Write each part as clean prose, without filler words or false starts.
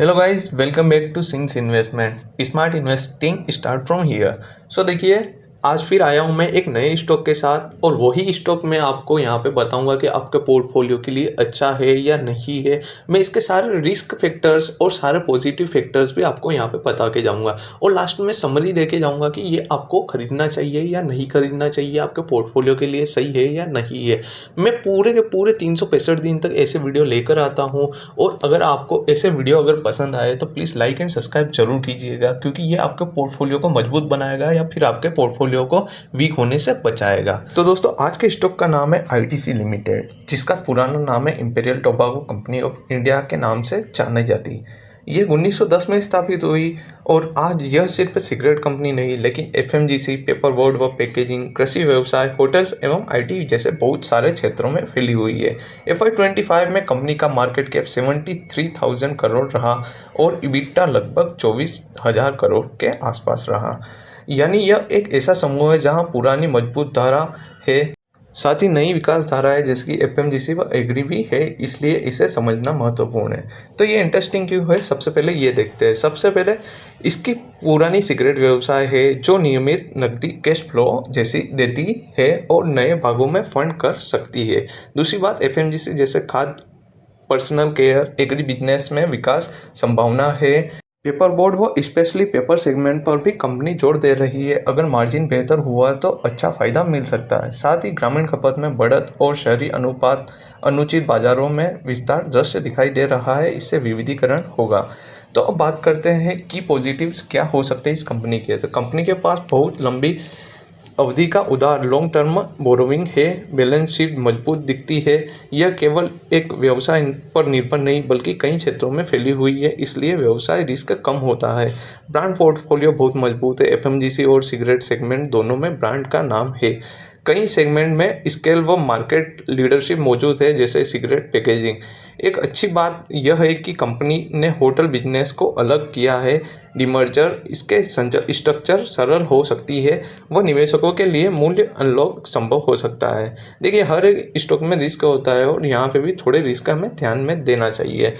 Hello guys, welcome back to sings investment. Smart investing start from here. So देखिए, आज फिर आया हूँ मैं एक नए स्टॉक के साथ, और वही स्टॉक मैं आपको यहाँ पे बताऊंगा कि आपके पोर्टफोलियो के लिए अच्छा है या नहीं है। मैं इसके सारे रिस्क फैक्टर्स और सारे पॉजिटिव फैक्टर्स भी आपको यहाँ पे बता के जाऊँगा, और लास्ट में समरी दे के जाऊँगा कि ये आपको खरीदना चाहिए या नहीं खरीदना चाहिए, आपके पोर्टफोलियो के लिए सही है या नहीं है। मैं पूरे के पूरे 365 दिन तक ऐसे वीडियो लेकर आता हूँ, और अगर आपको ऐसे वीडियो अगर पसंद आए तो प्लीज़ लाइक एंड सब्सक्राइब जरूर कीजिएगा, क्योंकि ये आपके पोर्टफोलियो को मजबूत बनाएगा या फिर आपके पोर्टफोलियो को वीक होने से बचाएगा। तो दोस्तों, आज के स्टॉक का नाम है आईटीसी लिमिटेड, जिसका पुराना नाम है imperial tobacco company of India के नाम से जानी जाती। ये 1910 में स्थापित हुई, और आज यह सिर्फ सिगरेट कंपनी नहीं, लेकिन एफएमजीसी, पेपर बोर्ड व पैकेजिंग, कृषि व्यवसाय, होटल्स एवं आईटी जैसे बहुत सारे क्षेत्रों में फैली हुई है। FY25 में कंपनी का मार्केट कैप 73,000 करोड़ रहा, और इबिटा लगभग 24,000 करोड़ के आसपास रहा। यानी यह एक ऐसा समूह है जहां पुरानी मजबूत धारा है, साथ ही नई विकास धारा है, जैसे कि एफएमजीसी व एग्री भी है, इसलिए इसे समझना महत्वपूर्ण है। तो ये इंटरेस्टिंग क्यों है, सबसे पहले ये देखते हैं। सबसे पहले इसकी पुरानी सिगरेट व्यवसाय है, जो नियमित नकदी कैश फ्लो जैसी देती है और नए भागों में फंड कर सकती है। दूसरी बात, एफएमजीसी जैसे खाद्य, पर्सनल केयर, एग्री बिजनेस में विकास संभावना है। पेपर बोर्ड व स्पेशली पेपर सेगमेंट पर भी कंपनी जोर दे रही है। अगर मार्जिन बेहतर हुआ तो अच्छा फायदा मिल सकता है। साथ ही ग्रामीण खपत में बढ़त और शहरी अनुपात अनुचित बाजारों में विस्तार दृश्य दिखाई दे रहा है, इससे विविधीकरण होगा। तो अब बात करते हैं कि पॉजिटिव्स क्या हो सकते हैं इस कंपनी के। तो कंपनी के पास बहुत लंबी अवधि का उदार लॉन्ग टर्म बोरोविंग है, बैलेंस शीट मजबूत दिखती है। यह केवल एक व्यवसाय पर निर्भर नहीं बल्कि कई क्षेत्रों में फैली हुई है, इसलिए व्यवसाय रिस्क कम होता है। ब्रांड पोर्टफोलियो बहुत मजबूत है। एफएमजीसी और सिगरेट सेगमेंट दोनों में ब्रांड का नाम है। कई सेगमेंट में स्केल व मार्केट लीडरशिप मौजूद है, जैसे सिगरेट पैकेजिंग। एक अच्छी बात यह है कि कंपनी ने होटल बिजनेस को अलग किया है। डिमर्जर इसके स्ट्रक्चर सरल हो सकती है, व निवेशकों के लिए मूल्य अनलॉक संभव हो सकता है। देखिए, हर एक स्टॉक में रिस्क होता है, और यहाँ पे भी थोड़े रिस्क हमें ध्यान में देना चाहिए।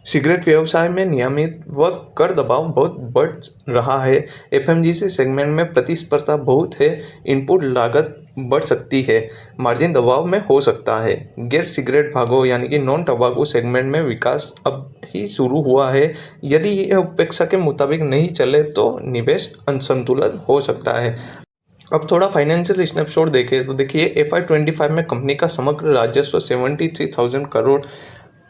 सिगरेट व्यवसाय में नियमित व कर दबाव बहुत बढ़ रहा है। एफएमजीसी सेगमेंट में प्रतिस्पर्धा बहुत है, इनपुट लागत बढ़ सकती है, मार्जिन दबाव में हो सकता है। गैर सिगरेट भागों यानी कि नॉन टबाको सेगमेंट में विकास अब ही शुरू हुआ है। यदि यह अपेक्षा के मुताबिक नहीं चले तो निवेश असंतुलन हो सकता है। अब थोड़ा फाइनेंशियल स्नैपशॉट देखें तो देखिए, FY25 में कंपनी का समग्र राजस्व 73,000 करोड़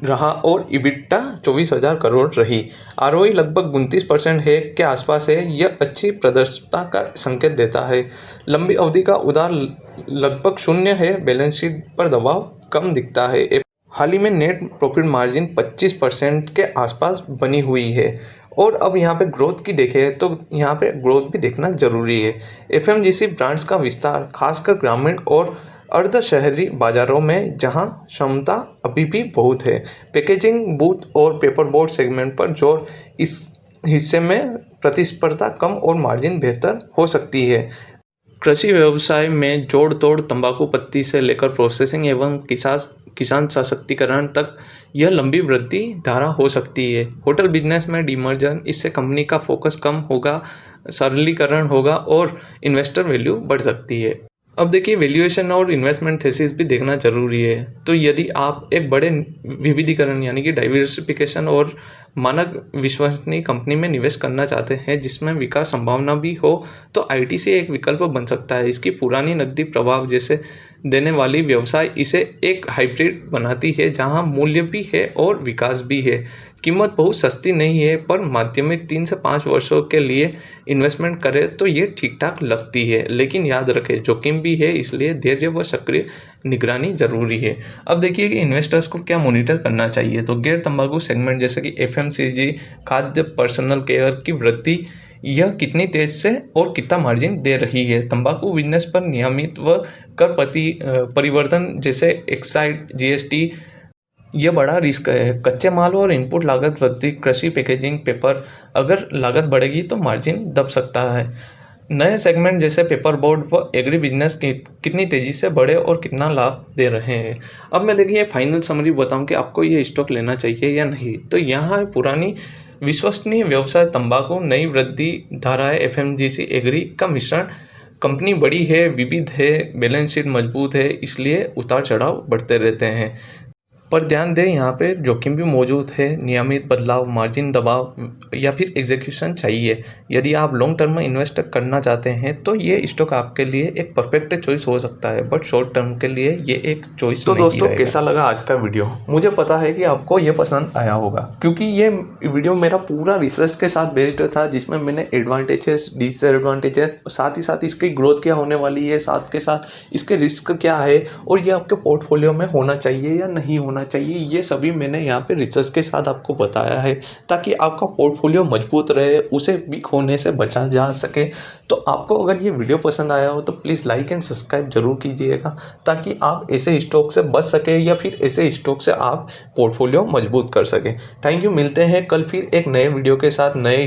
रहा, और इबिटा 24,000 करोड़ रही। आरओई लगभग 29% है के आसपास है। यह अच्छी प्रदर्शनता का संकेत देता है। लंबी अवधि का उधार लगभग शून्य है, बैलेंस शीट पर दबाव कम दिखता है। हाल ही में नेट प्रॉफिट मार्जिन 25% के आसपास बनी हुई है। और अब यहाँ पे ग्रोथ की देखें तो यहाँ पे ग्रोथ भी देखना जरूरी है। एफएमजीसी ब्रांड्स का विस्तार खासकर ग्रामीण और अर्ध शहरी बाजारों में, जहां क्षमता अभी भी बहुत है। पैकेजिंग, बूथ और पेपर बोर्ड सेगमेंट पर जोर, इस हिस्से में प्रतिस्पर्धा कम और मार्जिन बेहतर हो सकती है। कृषि व्यवसाय में जोड़ तोड़, तंबाकू पत्ती से लेकर प्रोसेसिंग एवं किसान सशक्तिकरण तक यह लंबी वृद्धि धारा हो सकती है। होटल बिजनेस में डीमर्जर, इससे कंपनी का फोकस कम होगा, सरलीकरण होगा और इन्वेस्टर वैल्यू बढ़ सकती है। अब देखिए, वैल्यूएशन और इन्वेस्टमेंट थीसिस भी देखना जरूरी है। तो यदि आप एक बड़े विविधीकरण यानी कि डाइवर्सिफिकेशन और मानक विश्वसनीय कंपनी में निवेश करना चाहते हैं, जिसमें विकास संभावना भी हो, तो आईटीसी एक विकल्प बन सकता है। इसकी पुरानी नकदी प्रभाव जैसे देने वाली व्यवसाय इसे एक हाइब्रिड बनाती है, जहां मूल्य भी है और विकास भी है। कीमत बहुत सस्ती नहीं है, पर माध्यमिक 3 से 5 वर्षों के लिए इन्वेस्टमेंट करें तो ये ठीक ठाक लगती है। लेकिन याद रखें, जोखिम भी है, इसलिए धैर्य व सक्रिय निगरानी जरूरी है। अब देखिए कि इन्वेस्टर्स को क्या मॉनिटर करना चाहिए। तो गैर तंबाकू सेगमेंट जैसे कि एफएमसीजी, खाद्य, पर्सनल केयर की वृद्धि, यह कितनी तेज से और कितना मार्जिन दे रही है। तंबाकू बिजनेस पर नियमित व कर परिवर्तन जैसे एक्साइज, जीएसटी, यह बड़ा रिस्क है। कच्चे माल और इनपुट लागत वृद्धि, कृषि, पैकेजिंग, पेपर, अगर लागत बढ़ेगी तो मार्जिन दब सकता है। नए सेगमेंट जैसे पेपर बोर्ड व एग्री बिजनेस कितनी तेज़ी से बढ़े और कितना लाभ दे रहे हैं। अब मैं देखिए फाइनल समरी बताऊं कि आपको ये स्टॉक लेना चाहिए या नहीं। तो यहाँ पुरानी विश्वसनीय व्यवसाय तंबाकू, नई वृद्धि धाराएं, एफएमजीसी एग्री का मिश्रण। कंपनी बड़ी है, विविध है, बैलेंस शीट मजबूत है, इसलिए उतार चढ़ाव बढ़ते रहते हैं। पर ध्यान दें, यहाँ पे जोखिम भी मौजूद है। नियमित बदलाव, मार्जिन दबाव या फिर एग्जीक्यूशन चाहिए। यदि आप लॉन्ग टर्म में इन्वेस्ट करना चाहते हैं तो ये स्टॉक आपके लिए एक परफेक्ट चॉइस हो सकता है, बट शॉर्ट टर्म के लिए ये एक चॉइस नहीं रहेगा। तो दोस्तों, कैसा लगा आज का वीडियो? मुझे पता है कि आपको ये पसंद आया होगा, क्योंकि ये वीडियो मेरा पूरा रिसर्च के साथ बेस्ड था, जिसमें मैंने एडवांटेजेस, डिसएडवांटेजेस, साथ ही साथ इसकी ग्रोथ क्या होने वाली है, साथ के साथ इसके रिस्क क्या है और ये आपके पोर्टफोलियो में होना चाहिए या नहीं होना चाहिए, ये सभी मैंने यहाँ पे रिसर्च के साथ आपको बताया है, ताकि आपका पोर्टफोलियो मजबूत रहे, उसे वीक होने से बचा जा सके। तो आपको अगर ये वीडियो पसंद आया हो तो प्लीज़ लाइक एंड सब्सक्राइब जरूर कीजिएगा, ताकि आप ऐसे स्टॉक से बच सके या फिर ऐसे स्टॉक से आप पोर्टफोलियो मजबूत कर सकें। Thank you. मिलते हैं कल फिर एक नए वीडियो के साथ, नए